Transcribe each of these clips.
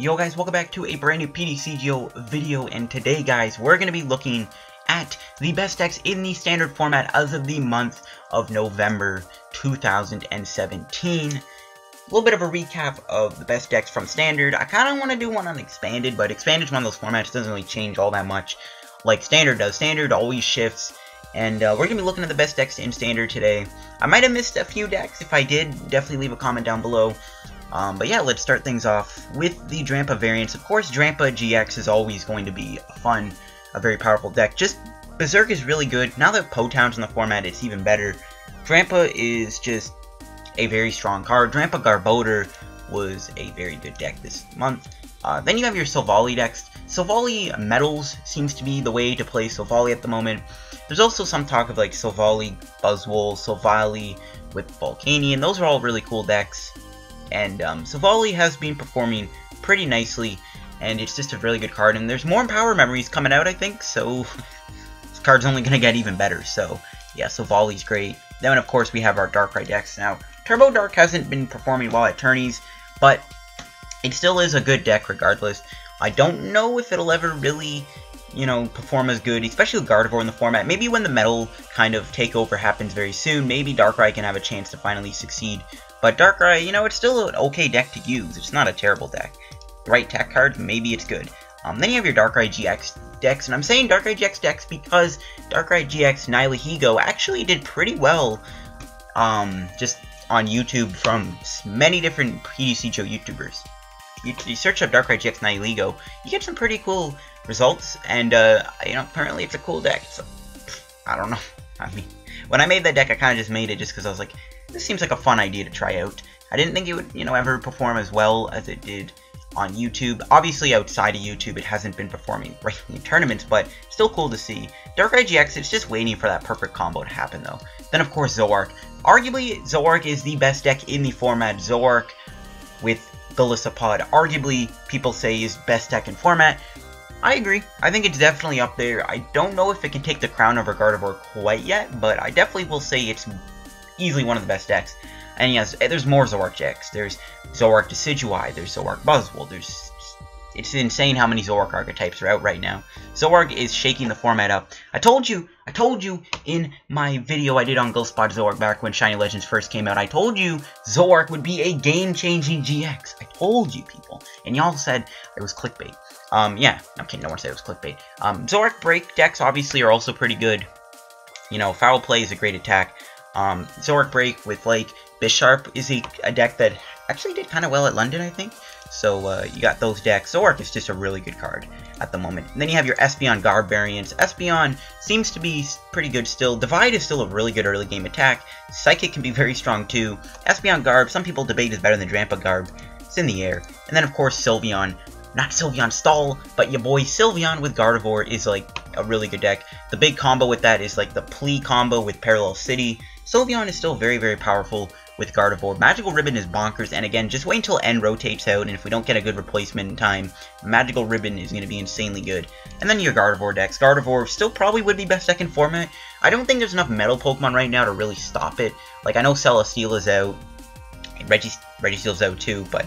Yo guys, welcome back to a brand new PTCGO video, and today guys, we're going to be looking at the best decks in the standard format as of the month of November 2017. A little bit of a recap of the best decks from standard. I kind of want to do one on expanded, but expanded is one of those formats that doesn't really change all that much like standard does. Standard always shifts, and we're going to be looking at the best decks in standard today. I might have missed a few decks. If I did, definitely leave a comment down below. But yeah, let's start things off with the Drampa variants. Of course, Drampa GX is always going to be fun, a very powerful deck. Just Berserk is really good. Now that Potown's in the format, it's even better. Drampa is just a very strong card. Drampa Garbodor was a very good deck this month. Then you have your Silvally decks. Silvally Metals seems to be the way to play Silvally at the moment. There's also some talk of like Silvally Buzzwole, Silvally with Volcanion. Those are all really cool decks. And Silvally has been performing pretty nicely, and it's just a really good card. And there's more Power Memories coming out, I think, so this card's only going to get even better. So yeah, Silvally's great. Then of course we have our Darkrai decks. Now, Turbo Dark hasn't been performing well at tourneys, but it still is a good deck regardless. I don't know if it'll ever really, you know, perform as good, especially with Gardevoir in the format. Maybe when the metal kind of takeover happens very soon, maybe Darkrai can have a chance to finally succeed. But Darkrai, you know, it's still an okay deck to use. It's not a terrible deck. The right tech cards, maybe it's good. Then you have your Darkrai GX decks, and I'm saying Darkrai GX decks because Darkrai GX Nihilego actually did pretty well just on YouTube from many different PTCGO YouTubers. You search up Darkrai GX Nihilego, you get some pretty cool results, and you know, apparently it's a cool deck. So I don't know. I mean, when I made that deck, I kind of just made it just because I was like, this seems like a fun idea to try out. I didn't think it would, you know, ever perform as well as it did on YouTube. Obviously, outside of YouTube, it hasn't been performing right in tournaments, but still cool to see. Darkrai GX, it's just waiting for that perfect combo to happen, though. Then, of course, Zoroark. Arguably, Zoroark is the best deck in the format. Zoroark with Golisopod, arguably, people say is best deck in format. I agree. I think it's definitely up there. I don't know if it can take the crown over Gardevoir quite yet, but I definitely will say it's easily one of the best decks. And yes, there's more Zoroark decks. There's Zoroark Decidueye, there's Zoroark Buzzwole, it's insane how many Zoroark archetypes are out right now. Zoroark is shaking the format up. I told you in my video I did on Ghost-Spot Zoroark back when Shiny Legends first came out, I told you Zoroark would be a game-changing GX. I told you, people. And y'all said it was clickbait. Yeah, okay, no one said it was clickbait. Zoroark Break decks obviously are also pretty good. You know, Foul Play is a great attack. Zoroark Break with like Bisharp is a deck that actually did kind of well at London, I think. So you got those decks. Zoroark is just a really good card at the moment. And then you have your Espeon Garb variants. Espeon seems to be pretty good still. Divide is still a really good early game attack. Psychic can be very strong too. Espeon Garb, some people debate is better than Drampa Garb. It's in the air. And then of course Sylveon. Not Sylveon Stall, but your boy Sylveon with Gardevoir is like a really good deck. The big combo with that is like the Plea combo with Parallel City. Sylveon is still very, very powerful with Gardevoir. Magical Ribbon is bonkers, and again, just wait until N rotates out, and if we don't get a good replacement in time, Magical Ribbon is going to be insanely good. And then your Gardevoir decks. Gardevoir still probably would be best deck in format. I don't think there's enough metal Pokemon right now to really stop it. Like, I know Celesteela is out, and Registeel's out too, but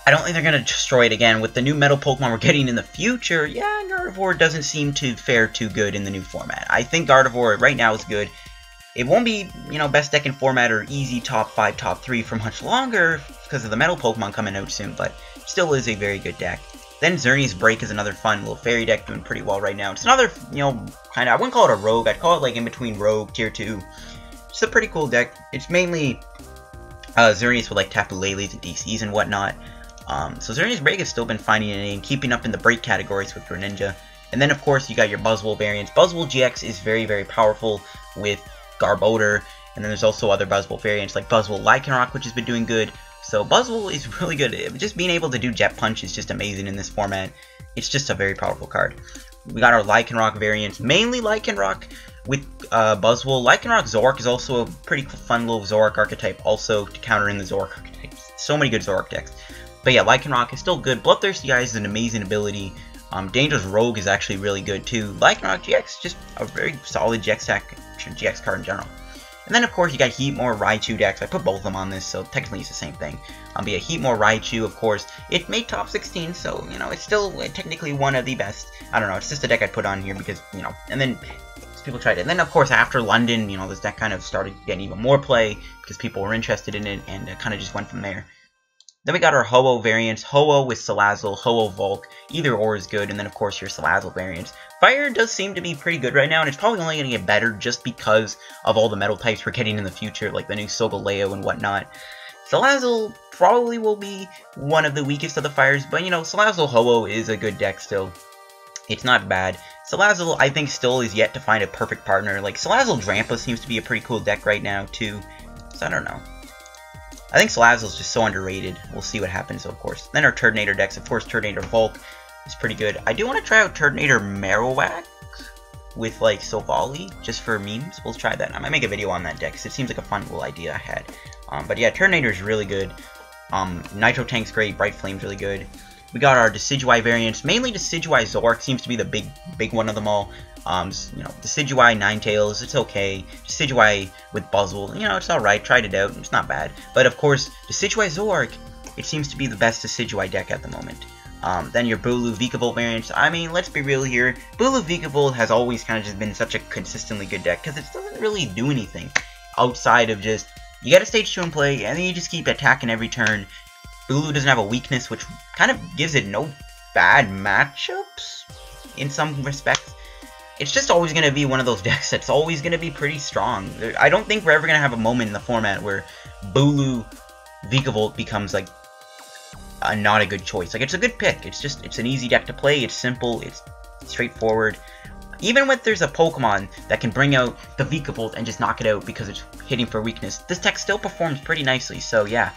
I don't think they're going to destroy it again. With the new metal Pokemon we're getting in the future, yeah, Gardevoir doesn't seem to fare too good in the new format. I think Gardevoir right now is good. It won't be, you know, best deck in format or easy top 5, top 3 for much longer because of the metal Pokemon coming out soon, but still is a very good deck. Then Xerneas Break is another fun little fairy deck doing pretty well right now. It's another, you know, kind of, I wouldn't call it a rogue. I'd call it like in between rogue, tier 2. It's a pretty cool deck. It's mainly Xerneas with like Tapu Lele's and DCs and whatnot. So Xerneas Break has still been finding a name, keeping up in the break categories with Greninja. And then of course you got your Buzzwole variants. Buzzwole GX is very, very powerful with Garbodor, and then there's also other Buzzwole variants like Buzzwole Lycanroc, which has been doing good. So Buzzwole is really good. Just being able to do Jet Punch is just amazing in this format. It's just a very powerful card. We got our Lycanroc variants, mainly Lycanroc with Buzzwole. Lycanroc Zoroark is also a pretty fun little Zoroark archetype also to counter in the Zoroark archetypes. So many good Zoroark decks. But yeah, Lycanroc is still good. Bloodthirsty Eyes is an amazing ability. Dangerous Rogue is actually really good too. Lycanroc GX, just a very solid GX card in general. And then, of course, you got Heatmor, Raichu decks. I put both of them on this, so technically it's the same thing. But yeah, Heatmor, Raichu, of course. It made top 16, so, you know, it's still technically one of the best. I don't know, it's just a deck I'd put on here because, you know, and then people tried it. And then, of course, after London, you know, this deck kind of started getting even more play because people were interested in it, and it kind of just went from there. Then we got our Ho-Oh variants, Ho-Oh with Salazzle, Ho-Oh Volk, either or is good, and then of course your Salazzle variants. Fire does seem to be pretty good right now, and it's probably only going to get better just because of all the metal types we're getting in the future, like the new Solgaleo and whatnot. Salazzle probably will be one of the weakest of the fires, but you know, Salazzle Ho-Oh is a good deck still. It's not bad. Salazzle, I think, still is yet to find a perfect partner. Like, Salazzle Drampa seems to be a pretty cool deck right now, too, so I don't know. I think Salazzle's just so underrated. We'll see what happens, of course. Then our Turtonator decks. Of course, Turtonator Volk is pretty good. I do want to try out Turtonator Marowak with, like, Sofali, just for memes. We'll try that. I might make a video on that deck, because it seems like a fun little idea I had. But yeah, Turtonator is really good. Nitro Tank's great. Bright Flame's really good. We got our Decidueye variants. Mainly Decidueye Zoroark seems to be the big one of them all. You know, Decidueye Ninetales, it's okay. Decidueye with Buzzle, you know, it's alright. Tried it out, it's not bad. But of course, Decidueye Zoroark, it seems to be the best Decidueye deck at the moment. Then your Bulu Vikavolt variants. I mean, let's be real here. Bulu Vikavolt has always kind of just been such a consistently good deck because it doesn't really do anything outside of just you get a stage 2 in play and then you just keep attacking every turn. Bulu doesn't have a weakness, which kind of gives it no bad matchups in some respects. It's just always going to be one of those decks that's always going to be pretty strong. I don't think we're ever going to have a moment in the format where Bulu Vikavolt becomes, like, not a good choice. Like, it's a good pick. It's an easy deck to play. It's simple. It's straightforward. Even when there's a Pokemon that can bring out the Vikavolt and just knock it out because it's hitting for weakness, this deck still performs pretty nicely. So, yeah.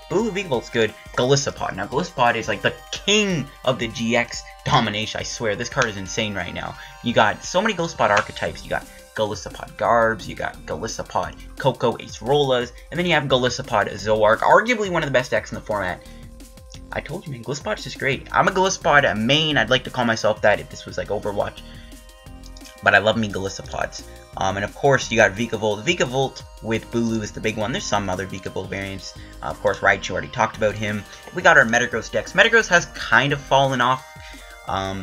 Bulu Vigavolt's good. Golisopod. Now, Golisopod is like the king of the GX domination. I swear, this card is insane right now. You got so many Golisopod archetypes. You got Golisopod Garbs, you got Golisopod Coco Ace Rolas, and then you have Golisopod Zoroark, arguably one of the best decks in the format. I told you, man, Golisopod's just great. I'm a Golisopod main. I'd like to call myself that if this was like Overwatch. But I love me Golisopods. And of course, you got Vikavolt. Vikavolt with Bulu is the big one. There's some other Vikavolt variants. Of course, Raichu, already talked about him. We got our Metagross decks. Metagross has kind of fallen off.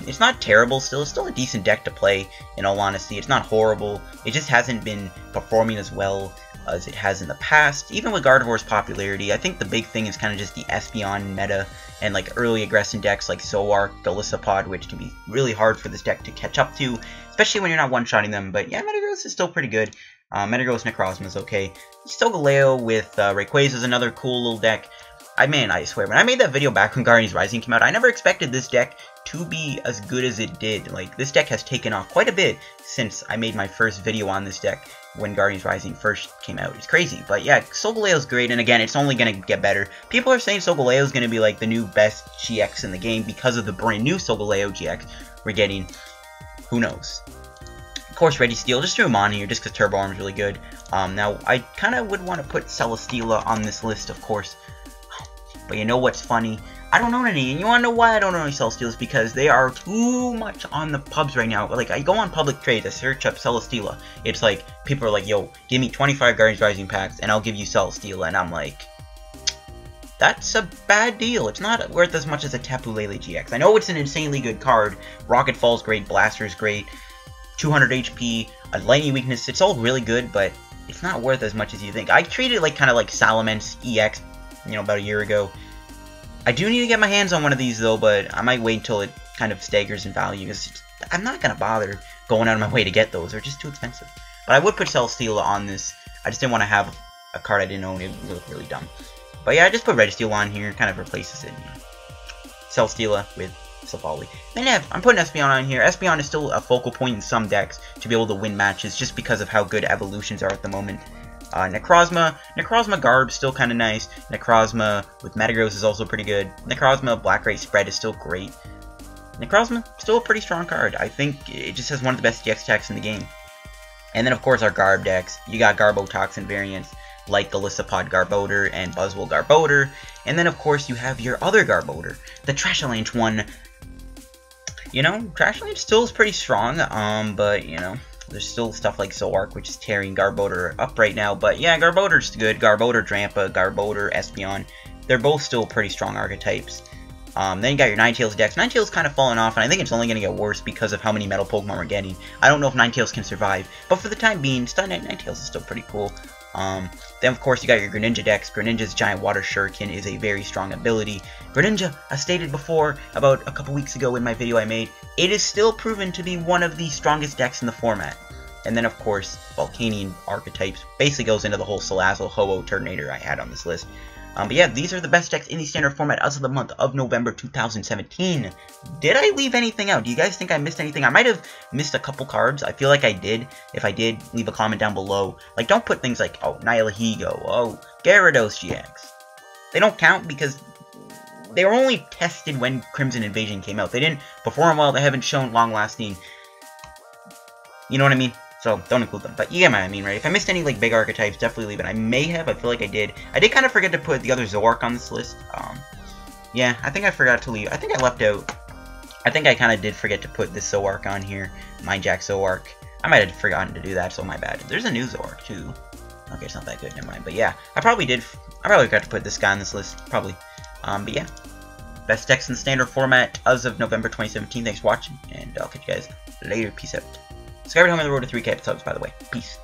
It's not terrible still. It's still a decent deck to play, in all honesty. It's not horrible. It just hasn't been performing as well as it has in the past. Even with Gardevoir's popularity, I think the big thing is kind of just the Espeon meta and like early aggressive decks like Zoroark, Golisopod, which can be really hard for this deck to catch up to, especially when you're not one-shotting them. But yeah, Metagross is still pretty good. Metagross Necrozma is okay. Solgaleo with Rayquaza is another cool little deck. I swear, when I made that video back when Guardians Rising came out, I never expected this deck to be as good as it did. Like, this deck has taken off quite a bit since I made my first video on this deck when Guardians Rising first came out. It's crazy. But yeah, Solgaleo's great, and again, it's only going to get better. People are saying Solgaleo's going to be like the new best GX in the game because of the brand new Solgaleo GX we're getting. Who knows? Of course, Registeel, just threw him on here just because Turbo Arm's really good. Now, I kind of would want to put Celesteela on this list, of course. But you know what's funny? I don't own any, and you want to know why I don't own any Celesteelas? Because they are too much on the pubs right now. Like, I go on public trade to search up Celesteela. It's like, people are like, yo, give me 25 Guardians Rising packs, and I'll give you Celesteela. And I'm like, that's a bad deal. It's not worth as much as a Tapu Lele GX. I know it's an insanely good card. Rocket Fall's great, Blaster's great, 200 HP, a lightning weakness. It's all really good, but it's not worth as much as you think. I treated it like kind of like Salamence EX, you know, about a year ago. I do need to get my hands on one of these though, but I might wait until it kind of staggers in value, because I'm not going to bother going out of my way to get those. They're just too expensive. But I would put Celesteela on this. I just didn't want to have a card I didn't own. It would look really dumb. But yeah, I just put Registeel on here. Kind of replaces it. You know. Celesteela with Safali. Then I'm putting Espeon on here. Espeon is still a focal point in some decks to be able to win matches just because of how good evolutions are at the moment. Necrozma Garb still kind of nice. Necrozma with Metagross is also pretty good. Necrozma Black-Ray Spread is still great. Necrozma, still a pretty strong card. I think it just has one of the best GX attacks in the game. And then, of course, our Garb decks. You got Garbotoxin variants like Golisopod Garbodor and Buzzwole Garbodor. And then, of course, you have your other Garbodor, the Trashalanche one. You know, Trashalanche still is pretty strong, but, you know, There's still stuff like Zoark, which is tearing Garbodor up right now. But yeah, Garbodor's good. Garbodor, Drampa, Garbodor, Espeon. They're both still pretty strong archetypes. Then you got your Ninetales dex. Ninetales kind of fallen off, and I think it's only going to get worse because of how many metal Pokemon we're getting. I don't know if Ninetales can survive, but for the time being, Ninetales is still pretty cool. Then of course you got your Greninja dex. Greninja's Giant Water Shuriken is a very strong ability. Greninja, as stated before, about a couple weeks ago in my video I made, it is still proven to be one of the strongest decks in the format. And then of course, Volcanion archetypes basically goes into the whole Salazzle, Ho-Oh, Turtonator I had on this list. But yeah, these are the best decks in the standard format as of the month of November 2017. Did I leave anything out? Do you guys think I missed anything? I might have missed a couple cards. I feel like I did. If I did, leave a comment down below. Like, don't put things like, oh, Nihilego, oh, Gyarados GX. They don't count because they were only tested when Crimson Invasion came out. They didn't perform well. They haven't shown long-lasting. You know what I mean? So, don't include them. But you get what I mean, right? If I missed any, like, big archetypes, definitely leave it. I may have. I feel like I did. I did kind of forget to put the other Zoark on this list. Yeah, I think I forgot to leave. I think I left out. I think I kind of did forget to put this Zoark on here. Mindjack Zoark. I might have forgotten to do that, so my bad. There's a new Zoark, too. Okay, it's not that good. Never mind. But yeah, I probably forgot to put this guy on this list. Probably. But yeah. Best decks in the standard format as of November 2017. Thanks for watching, and I'll catch you guys later. Peace out. Subscribe to help me on the road to 3K episodes, by the way. Peace.